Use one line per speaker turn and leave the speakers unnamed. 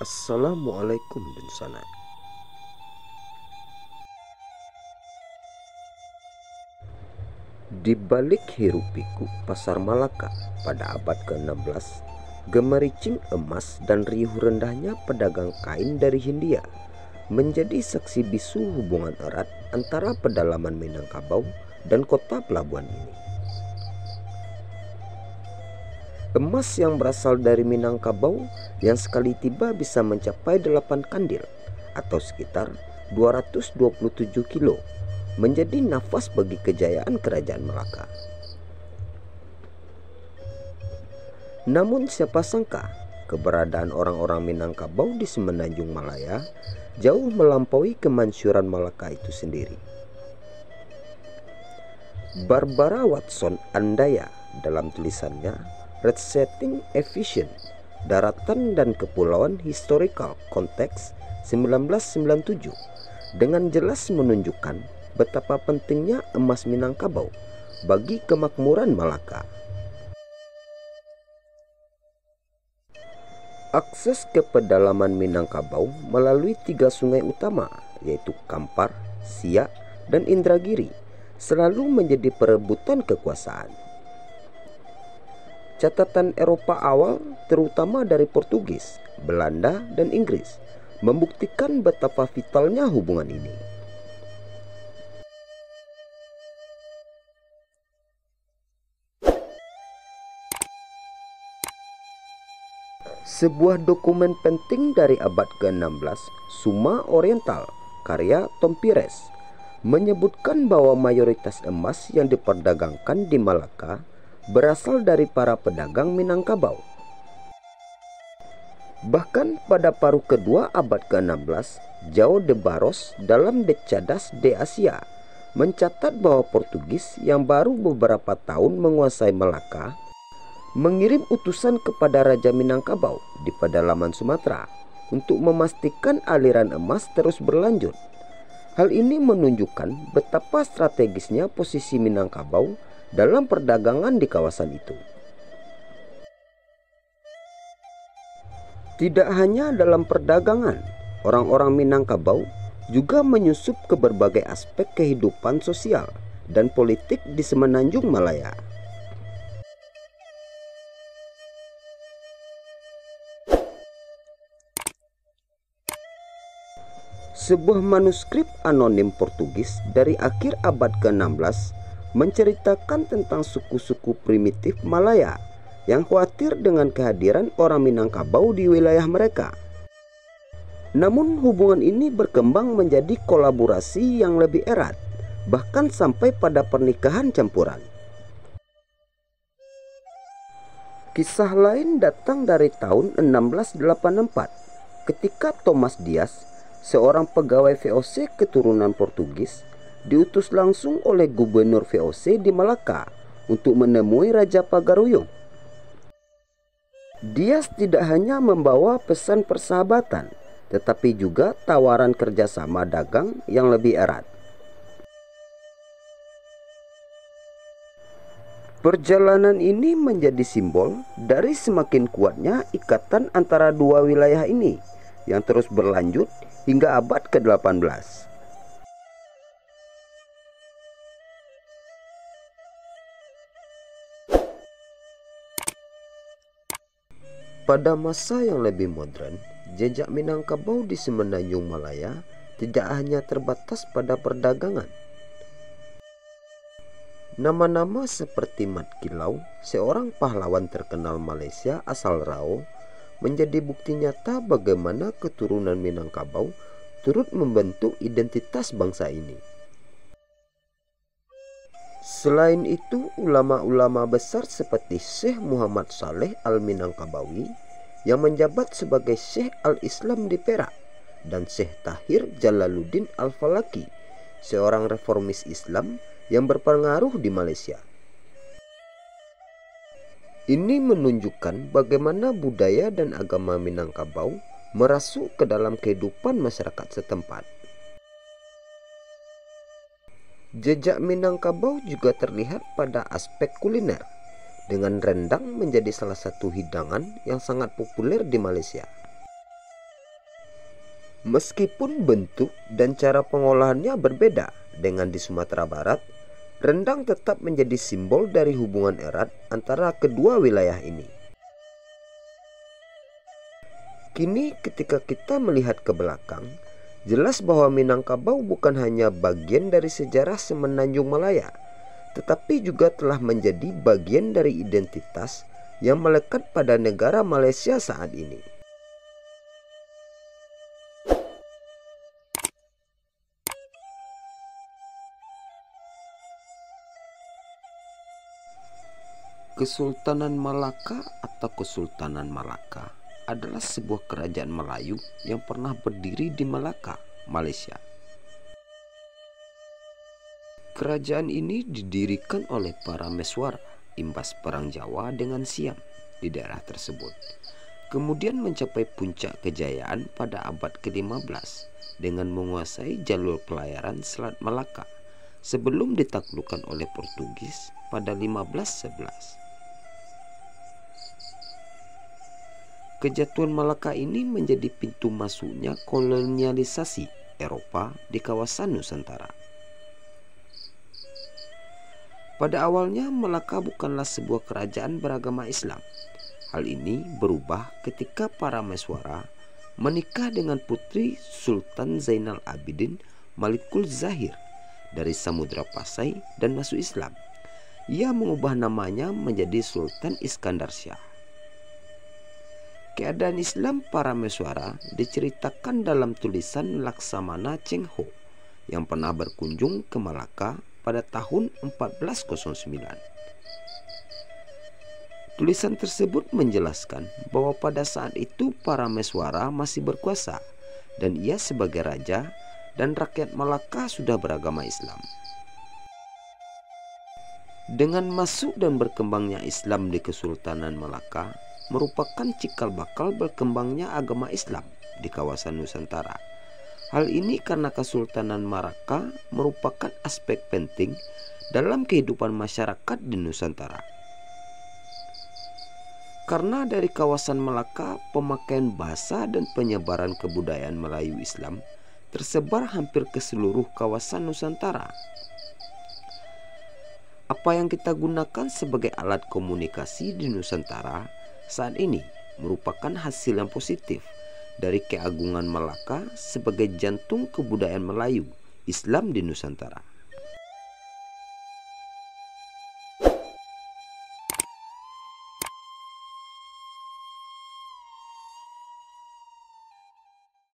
Assalamualaikum Dunsana. Di balik hiruk-pikuk pasar Malaka pada abad ke-16, gemericing emas dan riuh rendahnya pedagang kain dari Hindia menjadi saksi bisu hubungan erat antara pedalaman Minangkabau dan kota pelabuhan ini. Emas yang berasal dari Minangkabau yang sekali tiba bisa mencapai 8 kandil atau sekitar 227 kilo menjadi nafas bagi kejayaan kerajaan Melaka. Namun siapa sangka keberadaan orang-orang Minangkabau di Semenanjung Malaya jauh melampaui kemansyuran Malaka itu sendiri. Barbara Watson Andaya dalam tulisannya Red Setting Efficient, Daratan dan Kepulauan Historical Context 1997 dengan jelas menunjukkan betapa pentingnya emas Minangkabau bagi kemakmuran Malaka. Akses ke pedalaman Minangkabau melalui 3 sungai utama yaitu Kampar, Siak, dan Indragiri selalu menjadi perebutan kekuasaan. Catatan Eropa awal, terutama dari Portugis, Belanda, dan Inggris, membuktikan betapa vitalnya hubungan ini. Sebuah dokumen penting dari abad ke-16, Suma Oriental, karya Tom Pires, menyebutkan bahwa mayoritas emas yang diperdagangkan di Malaka berasal dari para pedagang Minangkabau. Bahkan pada paruh kedua abad ke-16, João de Barros dalam Decadas de Asia mencatat bahwa Portugis yang baru beberapa tahun menguasai Malaka mengirim utusan kepada Raja Minangkabau di pedalaman Sumatera untuk memastikan aliran emas terus berlanjut. Hal ini menunjukkan betapa strategisnya posisi Minangkabau dalam perdagangan di kawasan itu. Tidak hanya dalam perdagangan, orang-orang Minangkabau juga menyusup ke berbagai aspek kehidupan sosial dan politik di Semenanjung Malaya. Sebuah manuskrip anonim Portugis dari akhir abad ke-16 menceritakan tentang suku-suku primitif Malaya yang khawatir dengan kehadiran orang Minangkabau di wilayah mereka. Namun hubungan ini berkembang menjadi kolaborasi yang lebih erat, bahkan sampai pada pernikahan campuran. Kisah lain datang dari tahun 1684 ketika Thomas Dias, seorang pegawai VOC keturunan Portugis, diutus langsung oleh gubernur VOC di Malaka untuk menemui Raja Pagaruyung. Dias tidak hanya membawa pesan persahabatan, tetapi juga tawaran kerjasama dagang yang lebih erat. Perjalanan ini menjadi simbol dari semakin kuatnya ikatan antara dua wilayah ini yang terus berlanjut hingga abad ke-18. Pada masa yang lebih modern, jejak Minangkabau di Semenanjung Malaya tidak hanya terbatas pada perdagangan. Nama-nama seperti Mat Kilau, seorang pahlawan terkenal Malaysia asal Rao, menjadi bukti nyata bagaimana keturunan Minangkabau turut membentuk identitas bangsa ini. Selain itu, ulama-ulama besar seperti Syekh Muhammad Saleh Al-Minangkabawi yang menjabat sebagai Syekh Al-Islam di Perak dan Syekh Tahir Jalaluddin Al-Falaki, seorang reformis Islam yang berpengaruh di Malaysia. Ini menunjukkan bagaimana budaya dan agama Minangkabau merasuk ke dalam kehidupan masyarakat setempat. Jejak Minangkabau juga terlihat pada aspek kuliner, dengan rendang menjadi salah satu hidangan yang sangat populer di Malaysia. Meskipun bentuk dan cara pengolahannya berbeda dengan di Sumatera Barat, rendang tetap menjadi simbol dari hubungan erat antara kedua wilayah ini. Kini ketika kita melihat ke belakang, jelas bahwa Minangkabau bukan hanya bagian dari sejarah Semenanjung Malaya, tetapi juga telah menjadi bagian dari identitas yang melekat pada negara Malaysia saat ini. Kesultanan Malaka atau Kesultanan Malaka adalah sebuah kerajaan Melayu yang pernah berdiri di Malaka, Malaysia. Kerajaan ini didirikan oleh para Meswara imbas Perang Jawa dengan Siam di daerah tersebut. Kemudian mencapai puncak kejayaan pada abad ke-15 dengan menguasai jalur pelayaran Selat Malaka sebelum ditaklukkan oleh Portugis pada 1511. Kejatuhan Malaka ini menjadi pintu masuknya kolonialisasi Eropa di kawasan Nusantara. Pada awalnya Malaka bukanlah sebuah kerajaan beragama Islam. Hal ini berubah ketika para Meswara menikah dengan putri Sultan Zainal Abidin Malikul Zahir dari Samudra Pasai dan masuk Islam. Ia mengubah namanya menjadi Sultan Iskandar Shah. Keadaan Islam para Meswara diceritakan dalam tulisan Laksamana Cheng Ho yang pernah berkunjung ke Malaka pada tahun 1409. Tulisan tersebut menjelaskan bahwa pada saat itu para Meswara masih berkuasa dan ia sebagai raja dan rakyat Malaka sudah beragama Islam. Dengan masuk dan berkembangnya Islam di Kesultanan Malaka merupakan cikal bakal berkembangnya agama Islam di kawasan Nusantara. Hal ini karena Kesultanan Malaka merupakan aspek penting dalam kehidupan masyarakat di Nusantara. Karena dari kawasan Malaka, pemakaian bahasa dan penyebaran kebudayaan Melayu Islam tersebar hampir ke seluruh kawasan Nusantara. Apa yang kita gunakan sebagai alat komunikasi di Nusantara saat ini merupakan hasil yang positif dari keagungan Malaka sebagai jantung kebudayaan Melayu Islam di Nusantara.